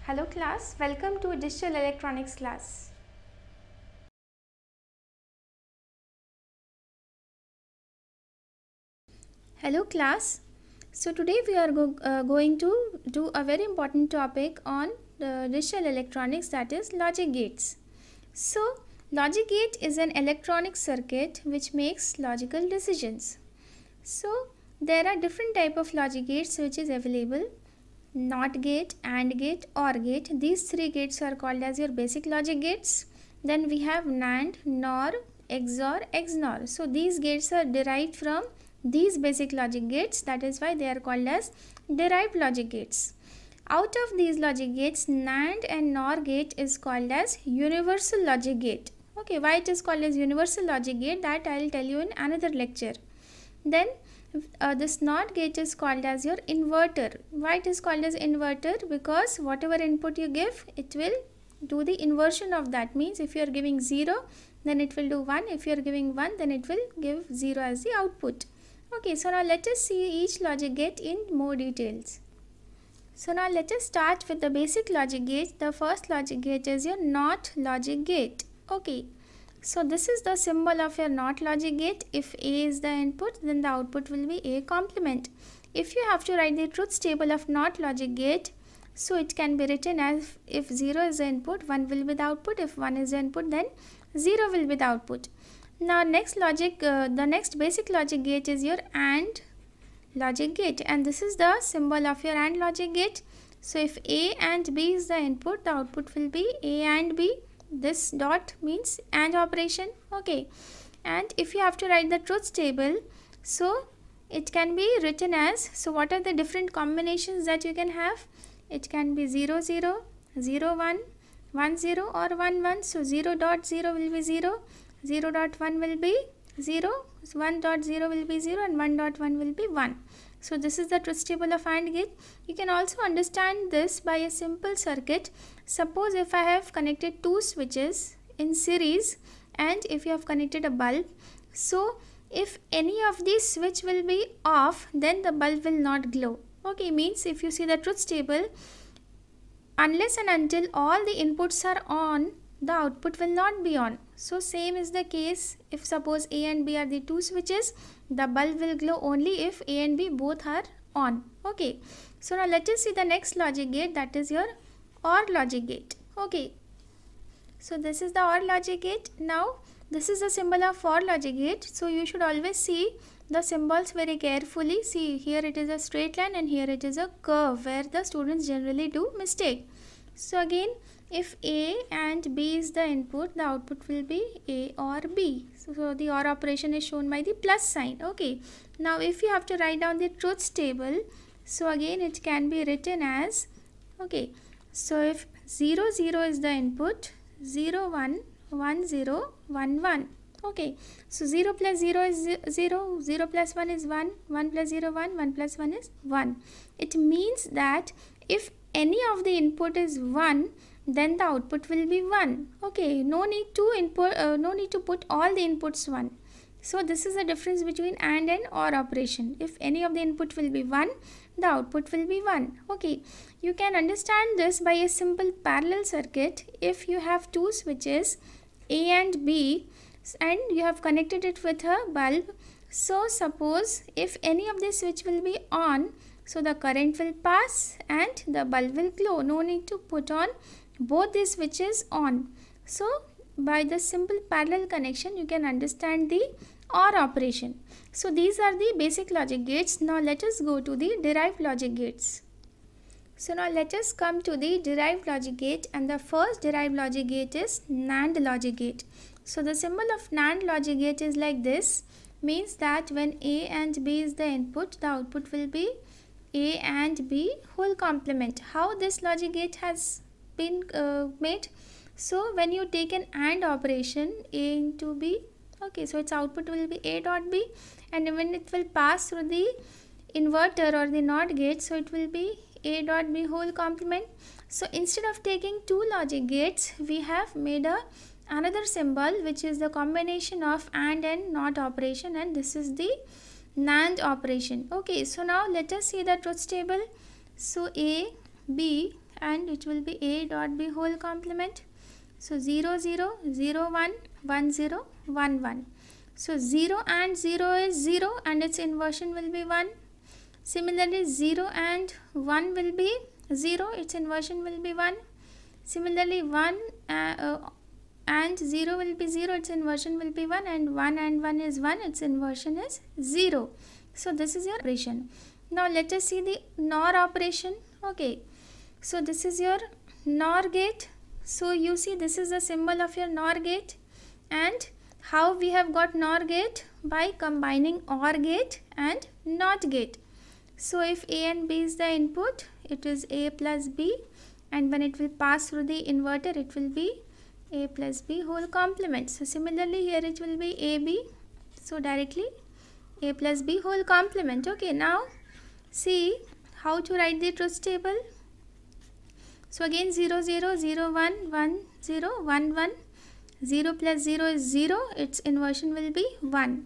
Hello class, welcome to Digital Electronics class. Hello class, so today we are going to do a very important topic on digital electronics, that is logic gates. So logic gate is an electronic circuit which makes logical decisions. So there are different type of logic gates which is available. NOT gate, AND gate, OR gate. These three gates are called as your basic logic gates. Then we have NAND, NOR, XOR, XNOR. So these gates are derived from these basic logic gates. That is why they are called as derived logic gates. Out of these logic gates, NAND and NOR gate is called as universal logic gate. Okay, why it is called as universal logic gate, that I will tell you in another lecture. Then this NOT gate is called as your inverter. Why it is called as inverter? Because whatever input you give, it will do the inversion of that. Means if you are giving 0, then it will do 1. If you are giving 1, then it will give 0 as the output. Okay, so now let us see each logic gate in more details. So now let us start with the basic logic gate. The first logic gate is your NOT logic gate. Okay. So this is the symbol of your NOT logic gate. If A is the input, then the output will be A complement. If you have to write the truth table of NOT logic gate, so it can be written as if 0 is the input, 1 will be the output. If 1 is the input, then 0 will be the output. Now the next basic logic gate is your AND logic gate, and this is the symbol of your AND logic gate. So if A and B is the input, the output will be A and B. This dot means AND operation. Okay, and if you have to write the truth table, so it can be written as, so what are the different combinations that you can have? It can be 0 0, 0 1, 1 0 or 1 1. So 0.0 will be 0, 0.1 will be 0, 1.0 will be 0 and 1.1 will be 1. So this is the truth table of AND gate. You can also understand this by a simple circuit. Suppose if I have connected two switches in series and if you have connected a bulb, so if any of these switch will be off, then the bulb will not glow. Okay, means if you see the truth table, unless and until all the inputs are on, the output will not be on. So same is the case if suppose A and B are the two switches, the bulb will glow only if A and B both are on. Okay, so now let us see the next logic gate, that is your OR logic gate. Okay, so this is the OR logic gate. Now this is the symbol of OR logic gate, so you should always see the symbols very carefully. See, here it is a straight line and here it is a curve where the students generally do mistake. So again, if A and B is the input, the output will be A or B. So the OR operation is shown by the plus sign. Okay, now if you have to write down the truth table, so again it can be written as, okay, so if 0 0 is the input, 0 1, 1 0, 1 1. Okay, so 0 plus 0 is 0, 0 plus 1 is 1, 1 plus 0 1, 1 plus 1 is 1. It means that if any of the input is 1, then the output will be 1. Okay, no need to put all the inputs 1. So this is the difference between AND and OR operation. If any of the input will be 1, the output will be 1. Okay, you can understand this by a simple parallel circuit. If you have two switches A and B and you have connected it with a bulb, so suppose if any of the switch will be on, so the current will pass and the bulb will glow. No need to put on both these switches on. So by the simple parallel connection you can understand the OR operation. So these are the basic logic gates. Now let us go to the derived logic gates. So now let us come to the derived logic gate, and the first derived logic gate is NAND logic gate. So the symbol of NAND logic gate is like this, means that when A and B is the input, the output will be A and B whole complement. How this logic gate has been made? So when you take an AND operation, A into B, okay, so its output will be A dot B, and when it will pass through the inverter or the NOT gate, so it will be A dot B whole complement. So instead of taking two logic gates, we have made another symbol which is the combination of AND and NOT operation, and this is the NAND operation. Okay, so now let us see the truth table. So A, B, and it will be A dot B whole complement. So 0 0 0 1 1 0 1 1. So 0 and 0 is 0 and its inversion will be 1. Similarly 0 and 1 will be 0, its inversion will be 1. Similarly 1 and 0 will be 0, its inversion will be 1, and 1 is 1, its inversion is 0. So this is your operation. Now let us see the NOR operation. Okay, so this is your NOR gate. So you see this is the symbol of your NOR gate, and how we have got NOR gate? By combining OR gate and NOT gate. So if A and B is the input, it is A plus B, and when it will pass through the inverter, it will be A plus B whole complement. So similarly here it will be AB, so directly A plus B whole complement. Okay, now see how to write the truth table. So again 0 0 0 1 1 0 1 1. 0 plus 0 is 0, its inversion will be 1.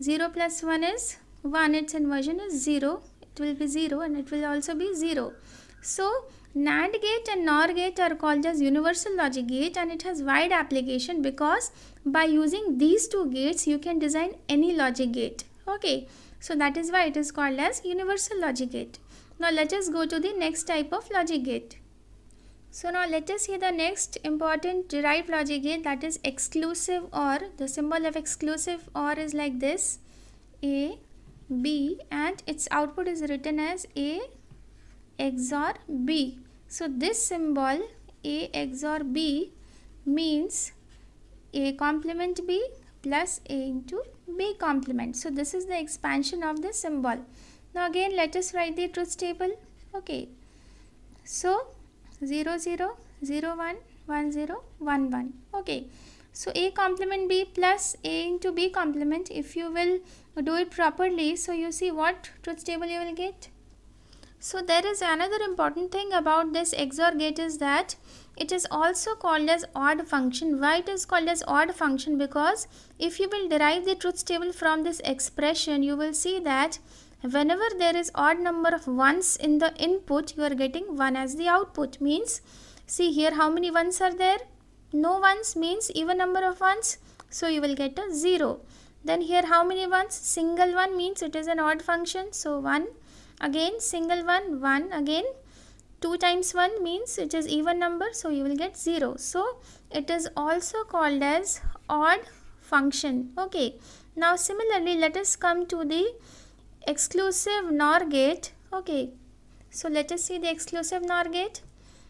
0 plus 1 is 1, its inversion is 0. It will be 0 and it will also be 0. So NAND gate and NOR gate are called as universal logic gate, and it has wide application because by using these two gates you can design any logic gate. Okay, so that is why it is called as universal logic gate. Now let us go to the next type of logic gate. So now let us see the next important derived logic gate, that is exclusive OR. The symbol of exclusive OR is like this, A, B, and its output is written as A XOR B. So this symbol A XOR B means A complement B plus A into B complement. So this is the expansion of this symbol. Now again let us write the truth table. Okay, so 0 0 0 1 1 0 1 1. Okay, so A complement B plus A into B complement, if you will do it properly, so you see what truth table you will get. So there is another important thing about this XOR gate is that it is also called as odd function. Why it is called as odd function? Because if you will derive the truth table from this expression, you will see that whenever there is odd number of ones in the input, you are getting 1 as the output. Means, see here how many ones are there? No ones means even number of ones. So you will get a 0. Then here how many ones? Single one means it is an odd function. So 1. Again single one, 1. Again 2 times 1 means it is even number. So you will get 0. So it is also called as odd function. Okay. Now similarly let us come to the exclusive NOR gate. Okay, so let us see the exclusive NOR gate.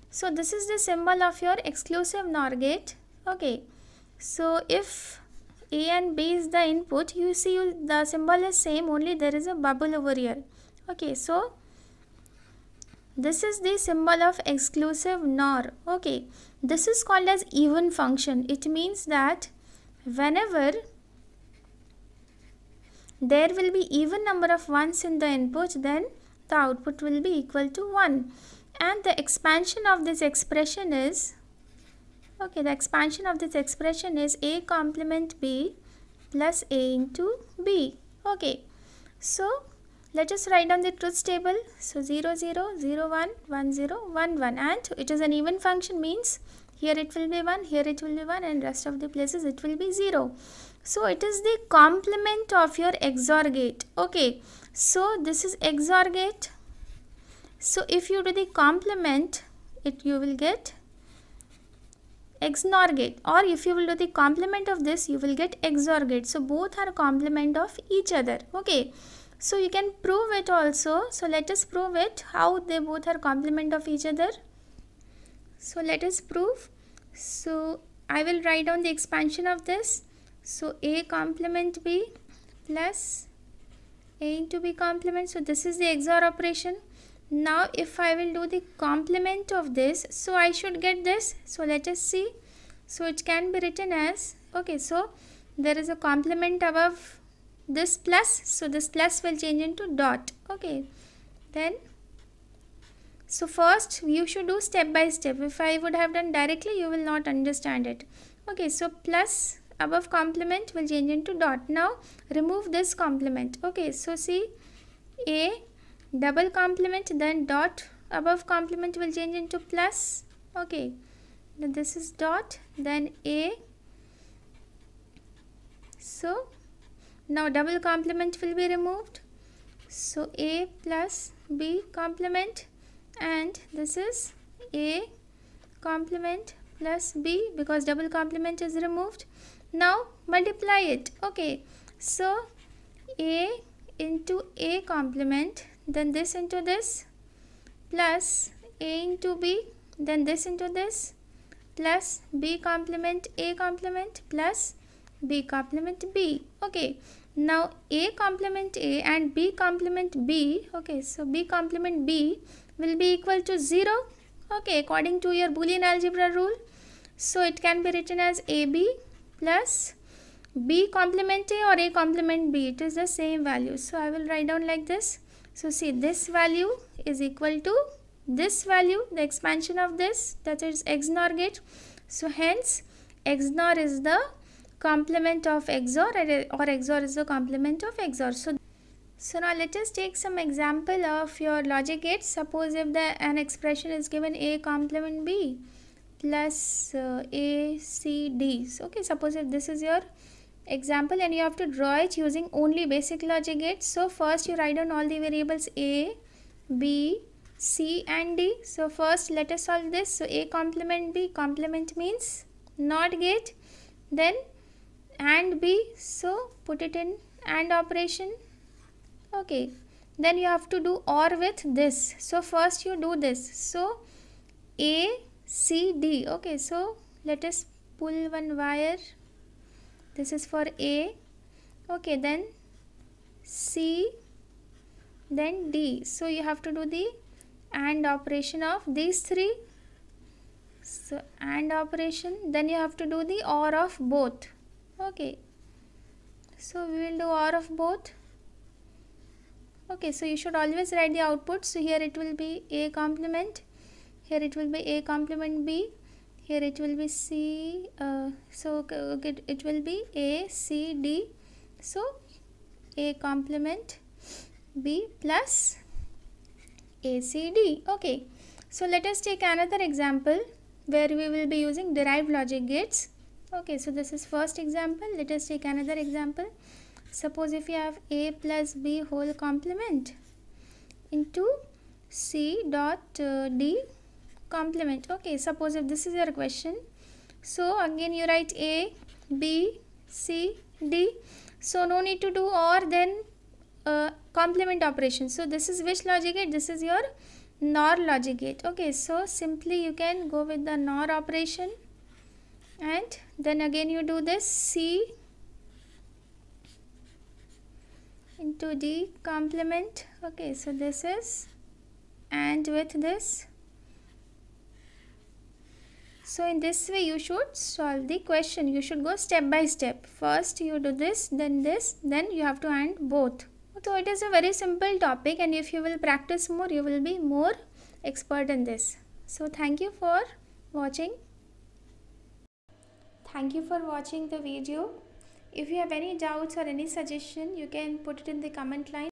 So this is the symbol of your exclusive NOR gate. Okay, so if A and B is the input, you see the symbol is same, only there is a bubble over here. Okay, so this is the symbol of exclusive NOR. Okay, this is called as even function. It means that whenever there will be even number of ones in the input, then the output will be equal to 1. And the expansion of this expression is, okay, the expansion of this expression is A complement B plus A into B. Okay, so let us write down the truth table. So 0 0 0 1 1 0 1 1, and it is an even function, means here it will be 1, here it will be 1, and rest of the places it will be 0. So it is the complement of your XOR gate. Okay, so this is XOR gate. So if you do the complement, you will get XNOR gate, or if you will do the complement of this, you will get XOR gate. So both are complement of each other. Okay, so you can prove it also. So let us prove it, how they both are complement of each other. So let us prove. So I will write down the expansion of this. So A complement B plus A into B complement. So this is the XOR operation. Now if I will do the complement of this, so I should get this. So let us see. So it can be written as, okay, so there is a complement above this plus. So this plus will change into dot. Okay, then so first you should do step by step. If I would have done directly, you will not understand it. Okay, so plus above complement will change into dot. Now remove this complement. Okay, so see A double complement, then dot above complement will change into plus. Okay, then this is dot, then A. So now double complement will be removed. So A plus B complement, and this is A complement plus B because double complement is removed. Now multiply it. Okay, so A into A complement, then this into this, plus A into B, then this into this, plus B complement A complement plus B complement B. Okay, now A complement A and B complement B. Okay, so B complement B will be equal to 0. Okay, according to your Boolean algebra rule. So it can be written as AB plus B complement A or A complement B. It is the same value. So I will write down like this. So see, this value is equal to this value, the expansion of this, that is XNOR gate. So hence XNOR is the complement of XOR, or XOR is the complement of XOR. So now let us take some example of your logic gates. Suppose if an expression is given A complement B plus A, C, D. So, okay, suppose if this is your example and you have to draw it using only basic logic gates. So first you write down all the variables A, B, C and D. So first let us solve this. So A complement B, complement means NOT gate, then AND B, so put it in AND operation. Okay, then you have to do OR with this. So first you do this. So A, C, D. Okay, so let us pull one wire. This is for A. Okay, then C, then D. So you have to do the AND operation of these three. So AND operation, then you have to do the OR of both. Okay, so we will do OR of both. Okay, so you should always write the output. So here it will be A complement, here it will be A complement B, here it will be C, it will be A, C, D. So A complement B plus A, C, D. Okay, so let us take another example where we will be using derived logic gates. Okay, so this is first example. Let us take another example. Suppose if you have A plus B whole complement into C dot D complement. Okay, suppose if this is your question. So again you write A, B, C, D. So no need to do OR, then complement operation. So this is which logic gate? This is your NOR logic gate. Okay, so simply you can go with the NOR operation, and then again you do this C into D complement. Okay, so this is AND with this. So in this way you should solve the question. You should go step by step. First you do this, then you have to AND both. So it is a very simple topic, and if you will practice more, you will be more expert in this. So thank you for watching. Thank you for watching the video. If you have any doubts or any suggestion, you can put it in the comment line.